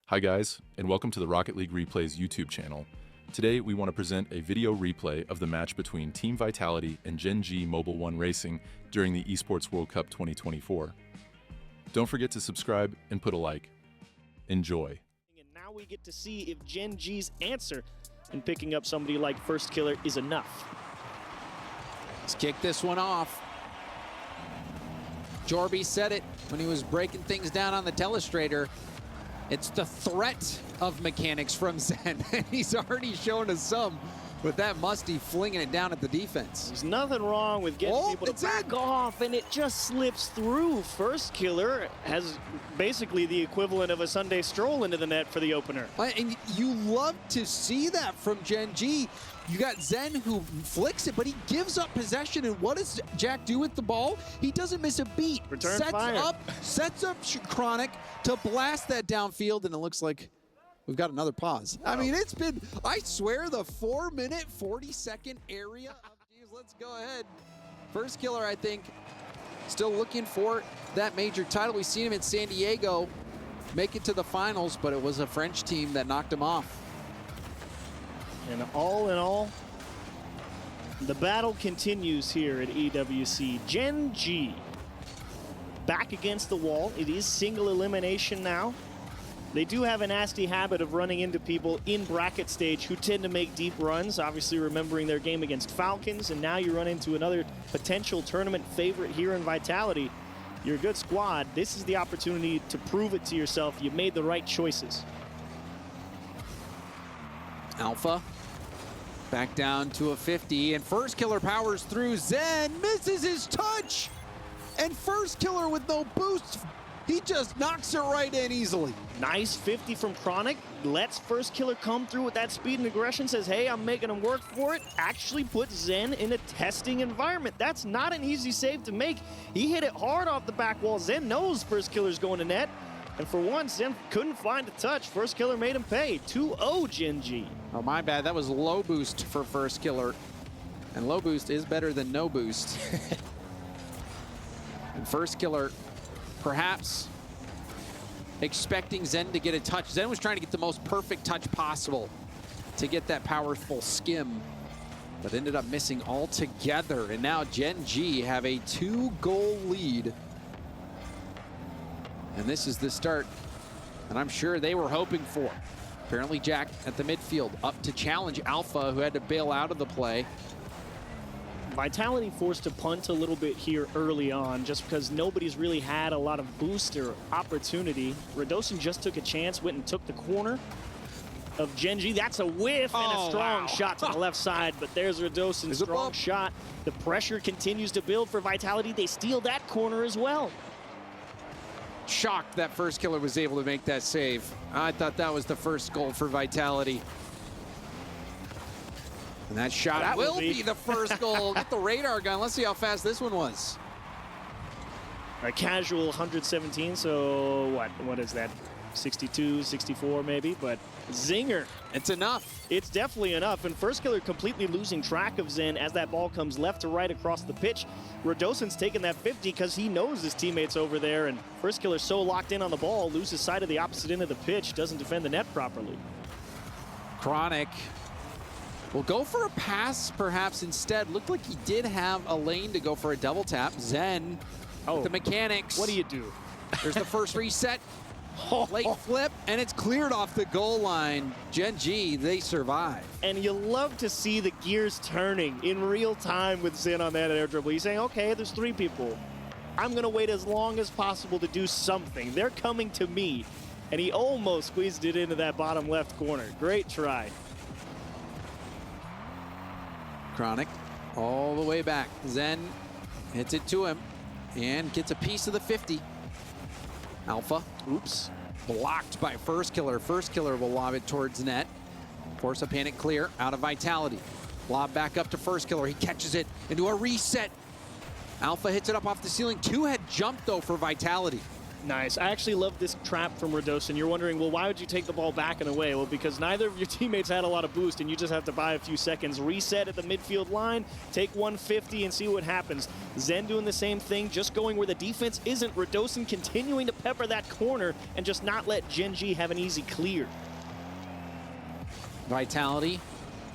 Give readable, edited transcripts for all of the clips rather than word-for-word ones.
Hi guys, and welcome to the Rocket League Replays YouTube channel. Today we want to present a video replay of the match between Team Vitality and Gen.G Mobile One Racing during the Esports World Cup 2024. Don't forget to subscribe and put a like. Enjoy. And now we get to see if Gen.G's answer in picking up somebody like First Killer is enough. Let's kick this one off. Jorby said it when he was breaking things down on the telestrator. It's the threat of mechanics from Zen, and he's already shown us some with that Musty flinging it down at the defense. There's nothing wrong with getting people to back off, and it just slips through. First Killer has basically the equivalent of a Sunday stroll into the net for the opener. And you love to see that from Gen.G. You got Zen who flicks it, but he gives up possession. And what does Jack do with the ball? He doesn't miss a beat. Return fire. Sets up Chronic to blast that downfield, and it looks like we've got another pause. I mean, it's been, I swear, the 4-minute, 40-second area. Geez, let's go ahead. First Killer, I think, still looking for that major title. We've seen him in San Diego make it to the finals, but it was a French team that knocked him off. And all in all, the battle continues here at EWC. Gen.G back against the wall. It is single elimination now. They do have a nasty habit of running into people in bracket stage who tend to make deep runs, obviously remembering their game against Falcons, and now you run into another potential tournament favorite here in Vitality. You're a good squad. This is the opportunity to prove it to yourself. You made the right choices. Alpha back down to a 50, and First Killer powers through. Zen misses his touch, and First Killer with no boost, he just knocks it right in easily. Nice 50 from Chronic, lets First Killer come through with that speed and aggression, says, hey, I'm making him work for it, actually puts Zen in a testing environment. That's not an easy save to make. He hit it hard off the back wall. Zen knows First Killer's going to net, and for once, Zen couldn't find a touch. First Killer made him pay. 2-0 Gen.G. Oh, my bad. That was low boost for First Killer. And low boost is better than no boost. And First Killer, perhaps expecting Zen to get a touch. Zen was trying to get the most perfect touch possible to get that powerful skim, but ended up missing altogether. And now Gen.G have a 2-goal lead. And this is the start that I'm sure they were hoping for. Apparently Jack at the midfield up to challenge Alpha, who had to bail out of the play. Vitality forced to punt a little bit here early on just because nobody's really had a lot of booster opportunity. Radosin just took a chance, went and took the corner of Gen.G. That's a whiff and a strong shot to the left side, but there's Radosin's strong shot. The pressure continues to build for Vitality. They steal that corner as well. Shocked that First Killer was able to make that save. I thought that was the first goal for Vitality. And that shot will be the first goal. Get the radar gun. Let's see how fast this one was. A casual 117, so what is that? 62, 64 maybe, but zinger. It's enough. It's definitely enough, and First Killer completely losing track of Zen as that ball comes left to right across the pitch. Radosin's taking that 50 because he knows his teammates over there, and First Killer so locked in on the ball, loses sight of the opposite end of the pitch, doesn't defend the net properly. Chronic will go for a pass perhaps instead. Looked like he did have a lane to go for a double tap. Zen with the mechanics. What do you do? There's the first reset. Late flip, and it's cleared off the goal line. Gen.G, they survive. And you love to see the gears turning in real time with Zen on that air dribble. He's saying, okay, there's 3 people. I'm going to wait as long as possible to do something. They're coming to me. And he almost squeezed it into that bottom left corner. Great try. Chronic all the way back. Zen hits it to him and gets a piece of the 50. Alpha, oops, blocked by First Killer. First Killer will lob it towards net. Force a panic clear out of Vitality. Lob back up to First Killer. He catches it into a reset. Alpha hits it up off the ceiling. 2-head jump though for Vitality. Nice. I actually love this trap from Riyadh. You're wondering, well, why would you take the ball back and away? Well, because neither of your teammates had a lot of boost, and you just have to buy a few seconds. Reset at the midfield line, take 150 and see what happens. Zen doing the same thing, just going where the defense isn't. Riyadh continuing to pepper that corner and just not let Gen.G have an easy clear. Vitality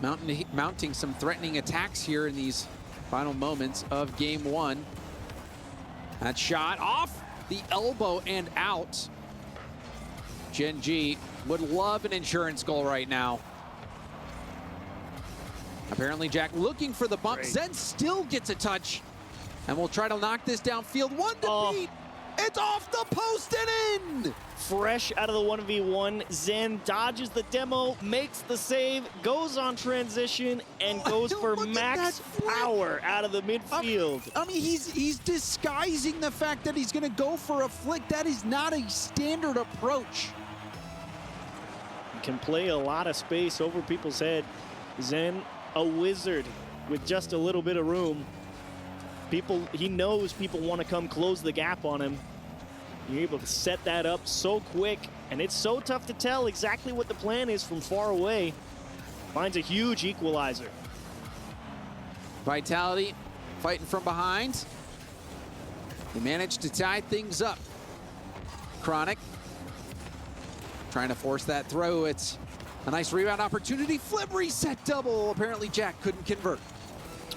mounting some threatening attacks here in these final moments of game one. That shot off the elbow and out. Gen.G would love an insurance goal right now. Apparently Jack looking for the bump. Great. Zen still gets a touch and will try to knock this downfield. One to beat. It's off the post and in. Fresh out of the 1v1, Zen dodges the demo, makes the save, goes on transition, and goes for max power out of the midfield. I mean, he's disguising the fact that he's going to go for a flick. That is not a standard approach. He can play a lot of space over people's head. Zen, a wizard with just a little bit of room. He knows people want to come close the gap on him. You're able to set that up so quick, and it's so tough to tell exactly what the plan is from far away. Finds a huge equalizer. Vitality fighting from behind. They managed to tie things up. Chronic trying to force that throw. It's a nice rebound opportunity. Flip reset double. Apparently Jack couldn't convert.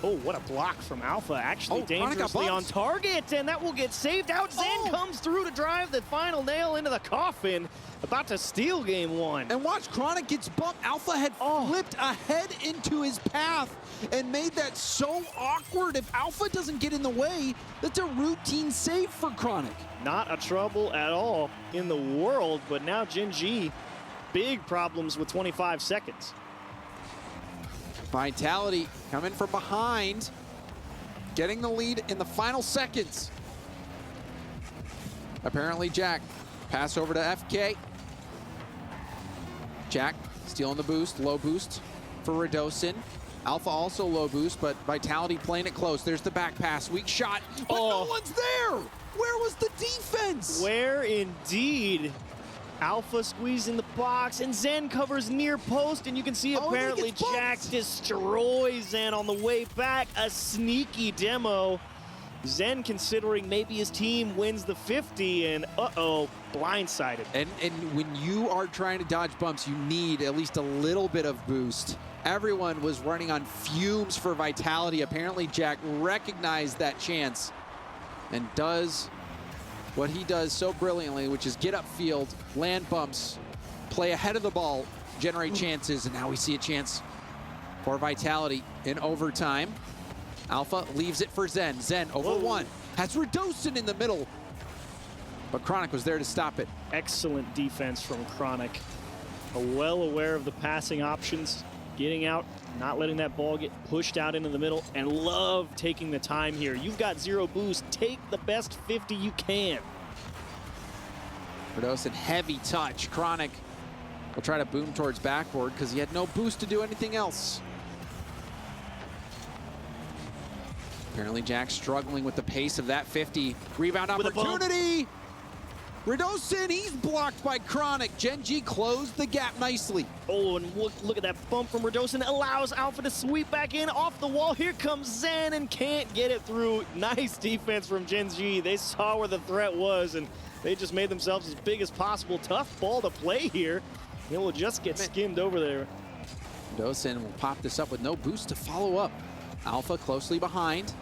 Oh, what a block from Alpha. Actually dangerously on target, and that will get saved out. Zen comes through to drive the final nail into the coffin. About to steal game one. And watch, Chronic gets bumped. Alpha had flipped ahead into his path and made that so awkward. If Alpha doesn't get in the way, that's a routine save for Chronic. Not a trouble at all in the world, but now Gen.G, big problems with 25 seconds. Vitality coming from behind, getting the lead in the final seconds. Apparently Jack, pass over to FK. Jack stealing the boost, low boost for Riyadh. Alpha also low boost, but Vitality playing it close. There's the back pass, weak shot, but no one's there. Where was the defense? Where indeed? Alpha squeezing the box, and Zen covers near post, and you can see apparently Jack destroys Zen on the way back. A sneaky demo. Zen considering maybe his team wins the 50, and blindsided. And when you are trying to dodge bumps, you need at least a little bit of boost. Everyone was running on fumes for Vitality. Apparently Jack recognized that chance and does what he does so brilliantly, which is get upfield, land bumps, play ahead of the ball, generate chances, and now we see a chance for Vitality in overtime. Alpha leaves it for Zen. Zen over one. Has Riyadh in the middle, but Chronic was there to stop it. Excellent defense from Chronic. Well aware of the passing options, getting out, not letting that ball get pushed out into the middle, and love taking the time here. You've got zero boost. Take the best 50 you can. Riyadh heavy touch. Chronic will try to boom towards backboard because he had no boost to do anything else. Apparently Jack struggling with the pace of that 50. Rebound opportunity. Riyadh, he's blocked by Chronic. Gen.G closed the gap nicely. Oh, and look at that bump from Riyadh. Allows Alpha to sweep back in off the wall. Here comes Zen and can't get it through. Nice defense from Gen.G. They saw where the threat was, and they just made themselves as big as possible. Tough ball to play here. It will just get skimmed over there. Riyadh will pop this up with no boost to follow up. Alpha closely behind.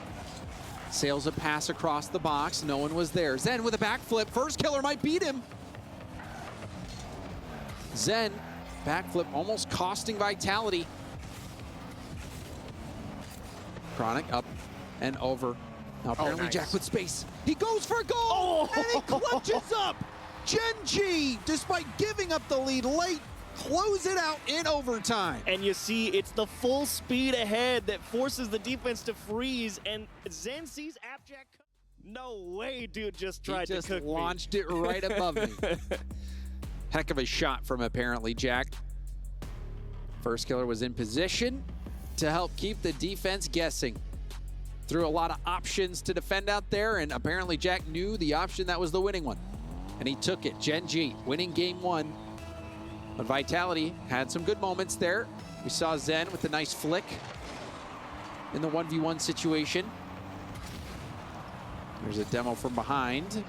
Sails a pass across the box. No one was there. Zen with a backflip. First killer might beat him. Zen, backflip almost costing Vitality. Chronic up and over. Now apparently nice. Jack with space. He goes for a goal and he clutches up. Gen.G, despite giving up the lead late, close it out in overtime. And you see, it's the full speed ahead that forces the defense to freeze, and Zen sees Appjack. No way, dude just tried to cook me. He just launched it right above me. Heck of a shot from apparently Jack. First killer was in position to help keep the defense guessing. Threw a lot of options to defend out there, and apparently Jack knew the option that was the winning one. and he took it. Gen.G winning game 1. But Vitality had some good moments there. We saw Zen with a nice flick in the 1v1 situation. There's a demo from behind.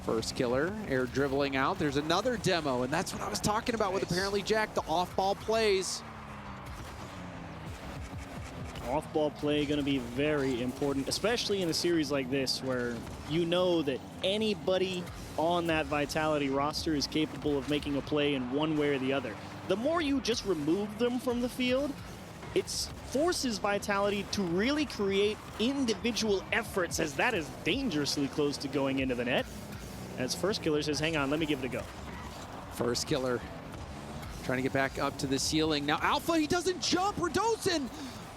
First killer, air dribbling out. There's another demo, and that's what I was talking about with apparently Jack, the off-ball plays. Off-ball play going to be very important, especially in a series like this where you know that anybody on that Vitality roster is capable of making a play in one way or the other. The more you just remove them from the field, it forces Vitality to really create individual efforts, as that is dangerously close to going into the net. As first killer says, hang on, let me give it a go. First killer trying to get back up to the ceiling. Now Alpha, he doesn't jump. Radosin,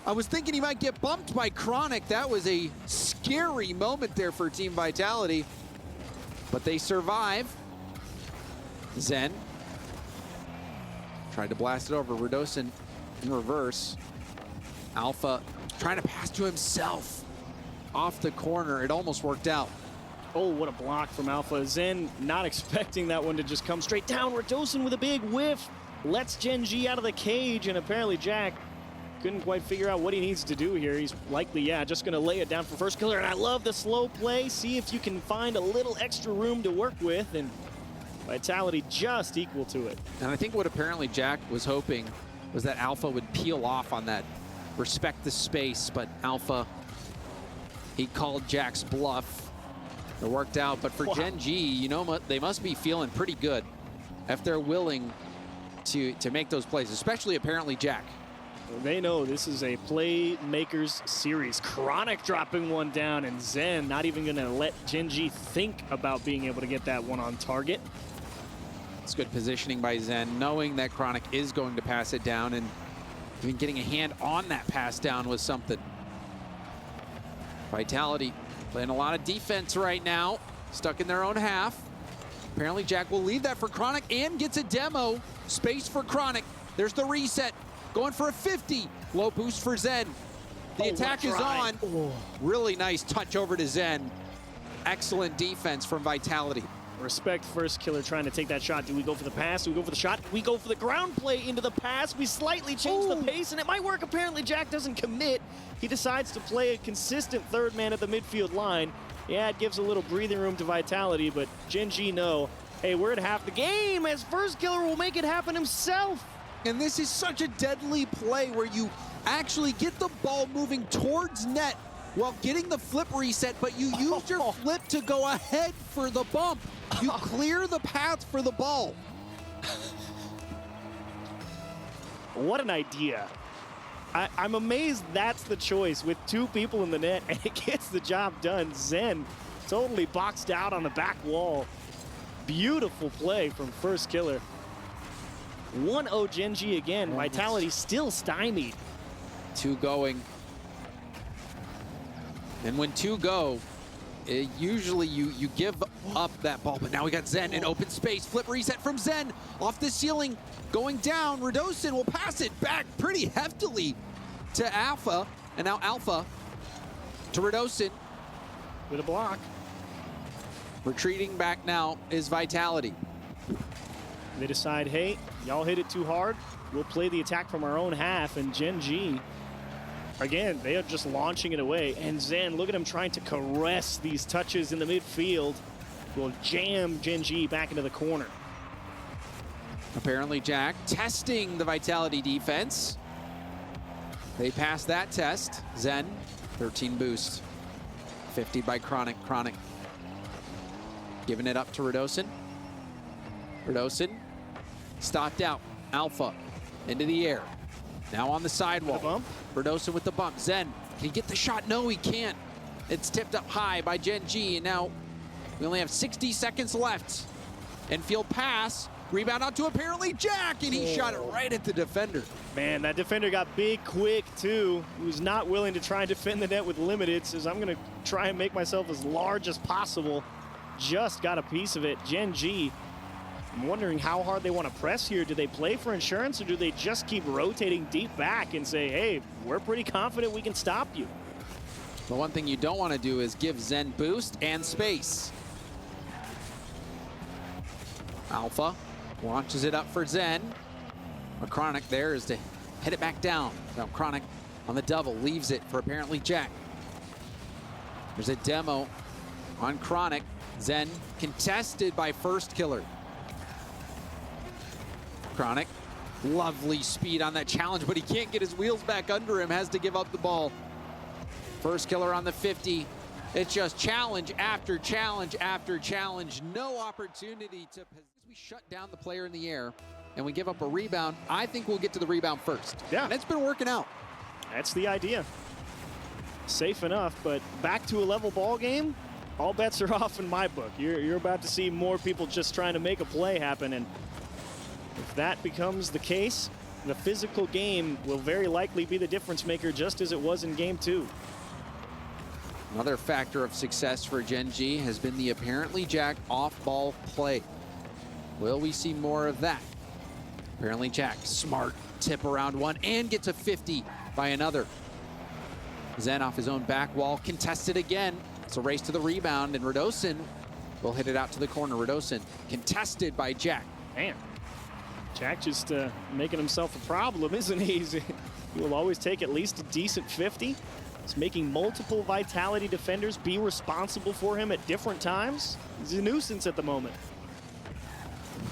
I was thinking he might get bumped by Chronic. That was a scary moment there for Team Vitality. But they survive. Zen tried to blast it over. Radosin in reverse. Alpha trying to pass to himself off the corner. It almost worked out. Oh, what a block from Alpha. Zen not expecting that one to just come straight down. Radosin with a big whiff. Lets Gen.G out of the cage, and apparently Jack couldn't quite figure out what he needs to do here. He's likely, just going to lay it down for first killer. And I love the slow play. See if you can find a little extra room to work with, and Vitality just equal to it. And I think what apparently Jack was hoping was that Alpha would peel off on that respect the space, but Alpha, he called Jack's bluff. It worked out, but for Gen.G, you know, they must be feeling pretty good if they're willing to make those plays, especially apparently Jack. Well, they know this is a playmakers series. Chronic dropping one down, and Zen not even going to let Gen.G think about being able to get that one on target. It's good positioning by Zen, knowing that Chronic is going to pass it down, and even getting a hand on that pass down was something. Vitality playing a lot of defense right now, stuck in their own half. Apparently Jack will leave that for Chronic and gets a demo. Space for Chronic. There's the reset. Going for a 50. Low boost for Zen. The attack is on. Oh. Really nice touch over to Zen. Excellent defense from Vitality. Respect first killer trying to take that shot. Do we go for the pass? Do we go for the shot? We go for the ground play into the pass. We slightly change the pace, and it might work. Apparently Jack doesn't commit. He decides to play a consistent third man at the midfield line. Yeah, it gives a little breathing room to Vitality, but Gen.G know, hey, we're at half the game, as first killer will make it happen himself. And this is such a deadly play where you actually get the ball moving towards net while getting the flip reset, but you use your flip to go ahead for the bump. You clear the path for the ball. What an idea. I'm amazed that's the choice with two people in the net, and it gets the job done. Zen totally boxed out on the back wall. Beautiful play from first killer. 1-0 Gen.G again. Vitality still stymied. 2 going. And when 2 go, usually you give up that ball, but now we got Zen in open space. Flip reset from Zen off the ceiling, going down. Radosin will pass it back pretty heftily to Alpha, and now Alpha to Radosin. With a block. Retreating back now is Vitality. They decide, hey, y'all hit it too hard. We'll play the attack from our own half, and Gen.G, again, they are just launching it away. And Zen, look at him trying to caress these touches in the midfield. Will jam Gen.G back into the corner. Apparently Jack testing the Vitality defense. They passed that test. Zen, 13 boost. 50 by Chronic. Chronic giving it up to Radosin. Radosin stopped out. Alpha into the air. Now on the sidewall. Radosin with the bump. Zen, can he get the shot? No, he can't. It's tipped up high by Gen.G, and now we only have 60 seconds left. And field pass. Rebound out to apparently Jack, and he shot it right at the defender. Man, that defender got big quick, too. He was not willing to try and defend the net with limited. Says, I'm going to try and make myself as large as possible. Just got a piece of it. Gen.G, I'm wondering how hard they want to press here. Do they play for insurance, or do they just keep rotating deep back and say, hey, we're pretty confident we can stop you? The one thing you don't want to do is give Zen boost and space. Alpha launches it up for Zen. But Chronic there is to hit it back down. Now Chronic on the double, leaves it for apparently Jack. There's a demo on Chronic. Zen contested by First Killer. Chronic, lovely speed on that challenge, but he can't get his wheels back under him, has to give up the ball. First Killer on the 50. It's just challenge after challenge after challenge. No opportunity to... We shut down the player in the air and we give up a rebound. I think we'll get to the rebound first. Yeah. And it's been working out. That's the idea. Safe enough, but back to a level ball game, all bets are off in my book. You're about to see more people just trying to make a play happen, and if that becomes the case, the physical game will very likely be the difference maker, just as it was in game 2. Another factor of success for Gen.G has been the apparently Jack off-ball play. Will we see more of that? Apparently Jack, smart tip around one and gets a 50 by another. Zen off his own back wall, contested again. It's a race to the rebound, and Radosin will hit it out to the corner. Radosin contested by Jack. Man, Jack just making himself a problem, isn't he? He will always take at least a decent 50. He's making multiple Vitality defenders be responsible for him at different times. He's a nuisance at the moment.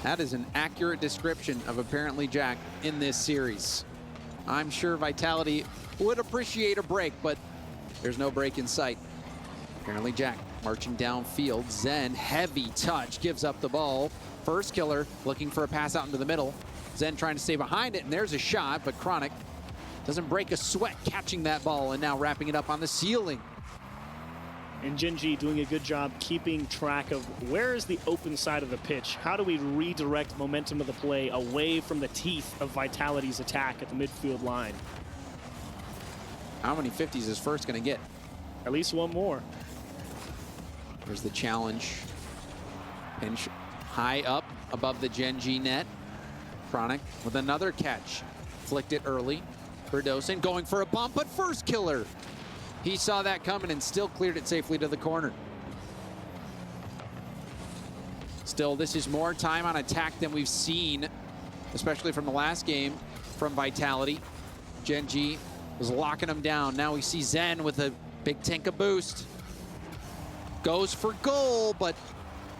That is an accurate description of apparently Jack in this series. I'm sure Vitality would appreciate a break, but there's no break in sight. Apparently Jack marching downfield. Zen, heavy touch, gives up the ball. First Killer looking for a pass out into the middle. Zen trying to stay behind it, and there's a shot, but Chronic doesn't break a sweat catching that ball and now wrapping it up on the ceiling. And Gen.G doing a good job keeping track of where is the open side of the pitch. How do we redirect momentum of the play away from the teeth of Vitality's attack at the midfield line? How many 50s is First going to get? At least one more. There's the challenge. Pinch high up above the Gen.G net. Chronic with another catch. Flicked it early. Radosin going for a bump, but First Killer. He saw that coming and still cleared it safely to the corner. Still, this is more time on attack than we've seen, especially from the last game from Vitality. Gen.G was locking them down. Now we see Zen with a big tank of boost. Goes for goal, but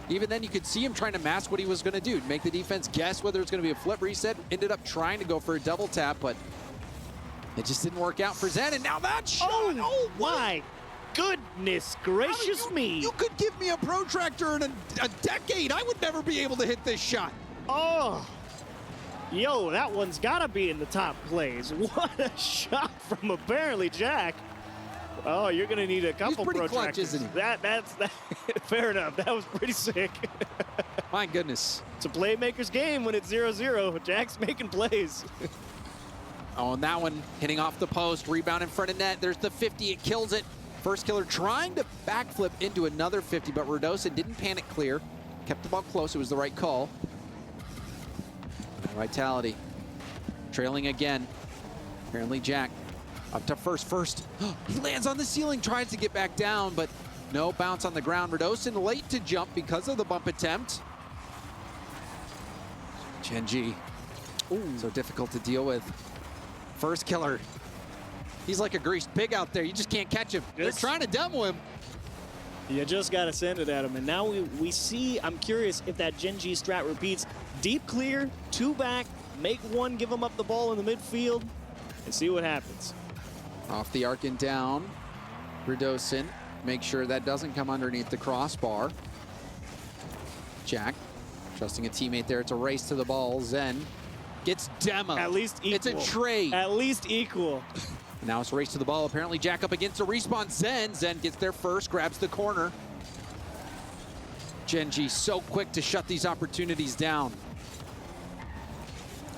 even then you could see him trying to mask what he was going to do. Make the defense guess whether it's going to be a flip reset. Ended up trying to go for a double tap, but it just didn't work out for Zen, and now that shot! Oh my goodness gracious me! You could give me a protractor in a decade. I would never be able to hit this shot. Oh, yo, that one's gotta be in the top plays. What a shot from apparently Jack. Oh, you're gonna need a couple protractors. Clutch, isn't he? That's fair enough. That was pretty sick. My goodness. It's a playmaker's game when it's 0-0. Jack's making plays. Oh, and that one hitting off the post, rebound in front of net. There's the 50, it kills it. First Killer trying to backflip into another 50, but Radosin didn't panic clear. Kept the ball close, it was the right call. Vitality trailing again. Apparently Jack up to First. He lands on the ceiling, tries to get back down, but no bounce on the ground. Radosin late to jump because of the bump attempt. Gen.G, so difficult to deal with. First Killer, he's like a greased pig out there. You just can't catch him. They're trying to demo him. You just got to send it at him. And now we see, I'm curious if that Gen.G strat repeats. Deep clear, 2 back, make 1, give him up the ball in the midfield, and see what happens. Off the arc and down. Radosin, make sure that doesn't come underneath the crossbar. Jack, trusting a teammate there. It's a race to the ball. Zen gets demo. At least equal. It's a trade. At least equal. Now it's a race to the ball. Apparently Jack up against a respawn. Zen gets there first, grabs the corner. Gen.G so quick to shut these opportunities down.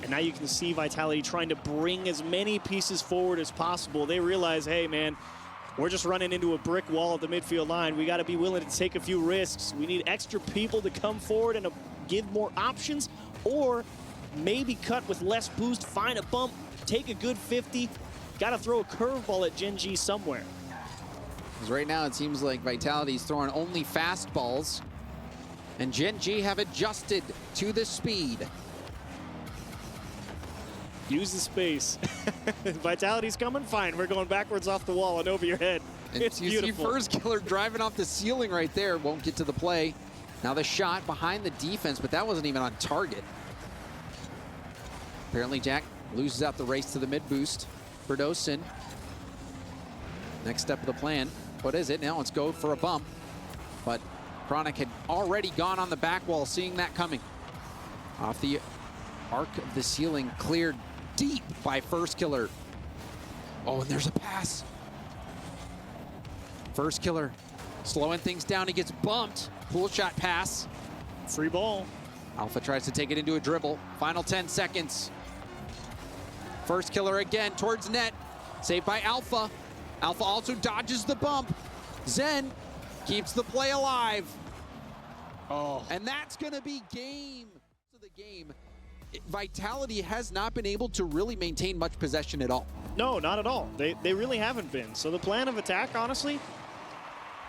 And now you can see Vitality trying to bring as many pieces forward as possible. They realize, hey man, we're just running into a brick wall at the midfield line. We got to be willing to take a few risks. We need extra people to come forward and give more options, or maybe cut with less boost, find a bump, take a good 50. Got to throw a curveball at Gen.G somewhere. Because right now it seems like Vitality's throwing only fastballs. And Gen.G have adjusted to the speed. Use the space. Vitality's coming, fine. We're going backwards off the wall and over your head. And It's you beautiful. see First Killer driving off the ceiling right there. Won't get to the play. Now the shot behind the defense, but that wasn't even on target. Apparently Jack loses out the race to the mid boost. Berdosin. Next step of the plan. What is it? Now let's go for a bump. But Chronic had already gone on the back wall, seeing that coming. Off the arc of the ceiling, cleared deep by First Killer. Oh, and there's a pass. First Killer slowing things down. He gets bumped. Pool shot pass. Free ball. Alpha tries to take it into a dribble. Final 10 seconds. First Killer again towards net. Saved by Alpha. Alpha also dodges the bump. Zen keeps the play alive. Oh. And that's going to be game to the game. Vitality has not been able to really maintain much possession at all. No, not at all. They really haven't been. So the plan of attack, honestly,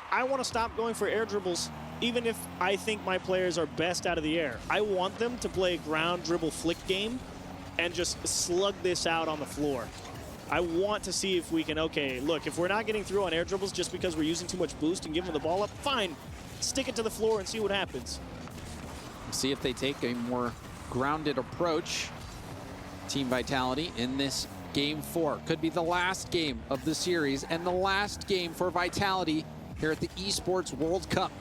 I want to stop going for air dribbles, even if I think my players are best out of the air. I want them to play a ground dribble flick game and just slug this out on the floor. I want to see if we can, okay, look, if we're not getting through on air dribbles just because we're using too much boost and giving the ball up, fine. Stick it to the floor and see what happens. See if they take a more grounded approach. Team Vitality in this game 4. Could be the last game of the series and the last game for Vitality here at the Esports World Cup.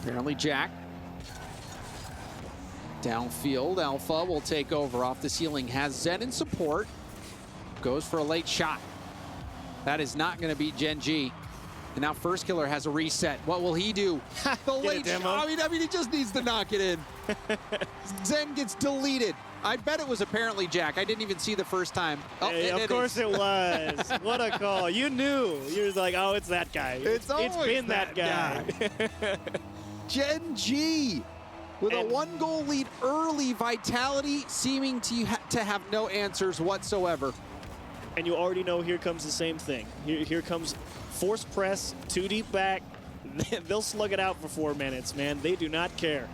Apparently Jack. Downfield, Alpha will take over off the ceiling. Has Zen in support. Goes for a late shot. That is not going to beat Gen.G. And now First Killer has a reset. What will he do? The late shot. I mean, he just needs to knock it in. Zen gets deleted. I bet it was apparently Jack. I didn't even see the first time. Oh, Hey, of course it was. What a call. You knew. You were like, oh, it's that guy. It's been that guy. Gen.G with a 1-goal lead early. Vitality seeming to have no answers whatsoever. And you already know here comes the same thing. Here comes force press, 2 deep back. They'll slug it out for 4 minutes, man. They do not care.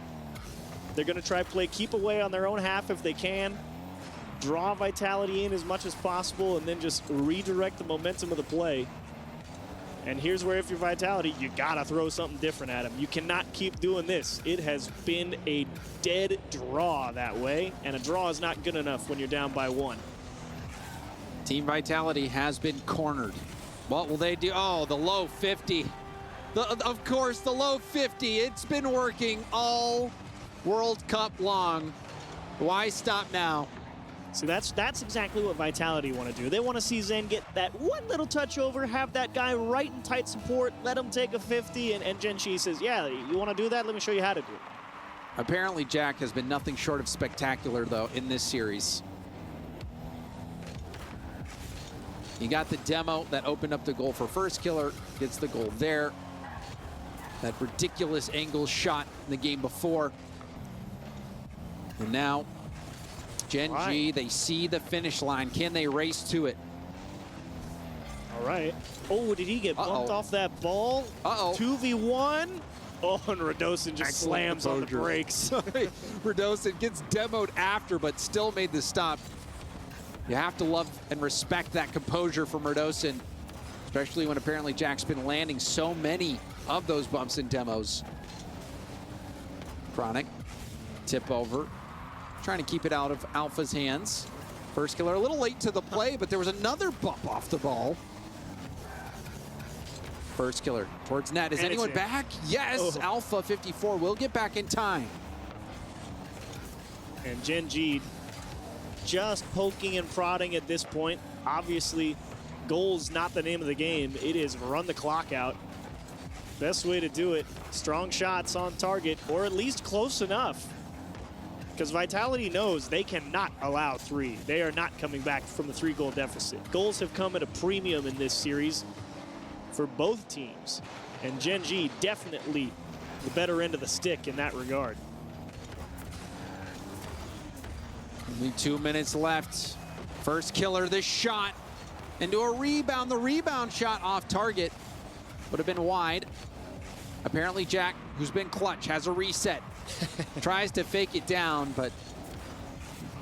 They're going to try play keep away on their own half if they can. Draw Vitality in as much as possible and then just redirect the momentum of the play. And here's where if you're Vitality, you got to throw something different at them. You cannot keep doing this. It has been a dead draw that way, and a draw is not good enough when you're down by 1. Team Vitality has been cornered. What will they do? Oh, the low 50. Of course, the low 50. It's been working all World Cup long. Why stop now? See, that's exactly what Vitality want to do. They want to see Zen get that one little touch over, have that guy right in tight support, let him take a 50, and Gen.G says, yeah, you want to do that? Let me show you how to do it. Apparently, Jack has been nothing short of spectacular, though, in this series. He got the demo that opened up the goal for First Killer, gets the goal there. That ridiculous angle shot in the game before. And now, Gen.G, they see the finish line. Can they race to it? All right. Oh, did he get bumped off that ball? 2v1. Oh, and Radosin just slams on the brakes. Radosin gets demoed after, but still made the stop. You have to love and respect that composure from Radosin, especially when apparently Jack's been landing so many of those bumps and demos. Chronic, tip over. Trying to keep it out of Alpha's hands. First Killer a little late to the play, but there was another bump off the ball. First Killer towards net. Is anyone back? Yes, Alpha 54 will get back in time. And Gen.G just poking and prodding at this point. Obviously, goal's not the name of the game. It is run the clock out. Best way to do it, strong shots on target, or at least close enough. Because Vitality knows they cannot allow 3. They are not coming back from the 3-goal deficit. Goals have come at a premium in this series for both teams. And Gen.G definitely the better end of the stick in that regard. Only 2 minutes left. First Killer, this shot into a rebound. The rebound shot off target would have been wide. Apparently Jack, who's been clutch, has a reset. Tries to fake it down, but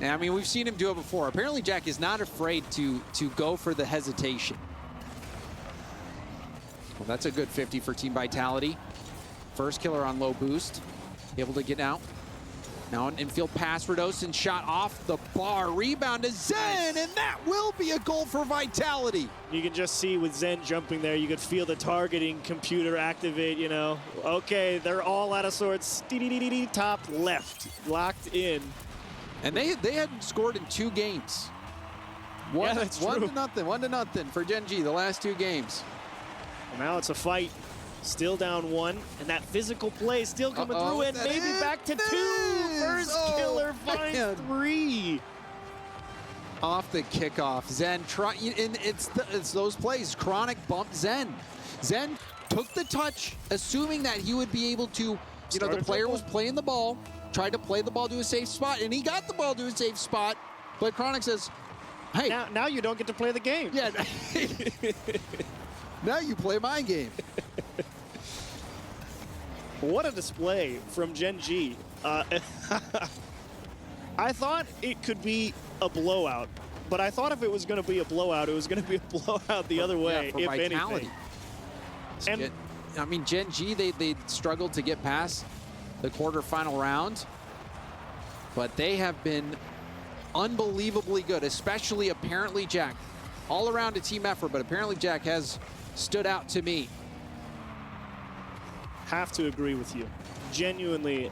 I mean, we've seen him do it before. Apparently Jack is not afraid to go for the hesitation. Well, that's a good 50 for Team Vitality. First killer on low boost. Able to get out. Now an infield pass, Radosin shot off the bar. Rebound to Zen, and that will be a goal for Vitality. You can just see with Zen jumping there, you could feel the targeting computer activate, you know. Okay, they're all out of sorts. Top left, locked in. And they hadn't scored in 2 games. Yeah, that's true. 1-0 for Gen.G the last 2 games. Well, now it's a fight. Still down 1, and that physical play still coming through, and maybe back to 2. First killer finds 3. Off the kickoff, Zen and it's those plays. Chronic bumped Zen. Zen took the touch, assuming that he would be able to. You know, the player was playing the ball, tried to play the ball to a safe spot, and he got the ball to a safe spot. But Chronic says, "Hey, now you don't get to play the game." Yeah. Now you play my game." What a display from Gen.G. I thought it could be a blowout, but I thought if it was going to be a blowout, it was going to be a blowout the other way, for if Vitality. anything. And I mean, Gen.G, they struggled to get past the quarterfinal round, but they have been unbelievably good, especially apparently Jack. All around a team effort, but apparently Jack has stood out to me. have to agree with you. Genuinely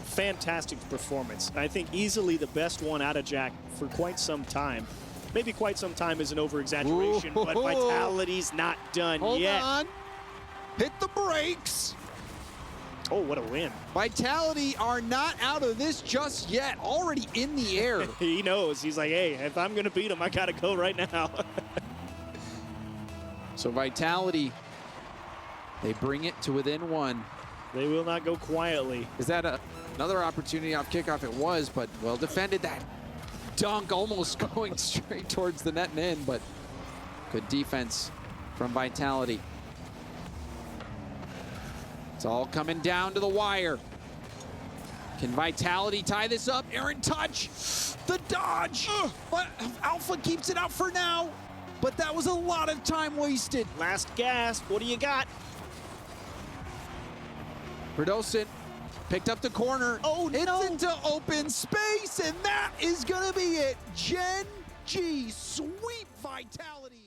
fantastic performance. I think easily the best one out of Jack for quite some time. Maybe quite some time is an over-exaggeration, but Vitality's not done yet. Hold on. Hit the brakes. Oh, what a win. Vitality are not out of this just yet. Already in the air. He knows. He's like, hey, if I'm going to beat him, I got to go right now. So Vitality, they bring it to within 1. They will not go quietly. Is that another opportunity off kickoff? It was, but well defended. That dunk almost going straight towards the net and in, but good defense from Vitality. It's all coming down to the wire. Can Vitality tie this up? Aaron touch, the dodge. But Alpha keeps it out for now, but that was a lot of time wasted. Last gasp, what do you got? Radosin picked up the corner. Oh, no. It's into open space, and that is gonna be it. Gen.G sweep Vitality.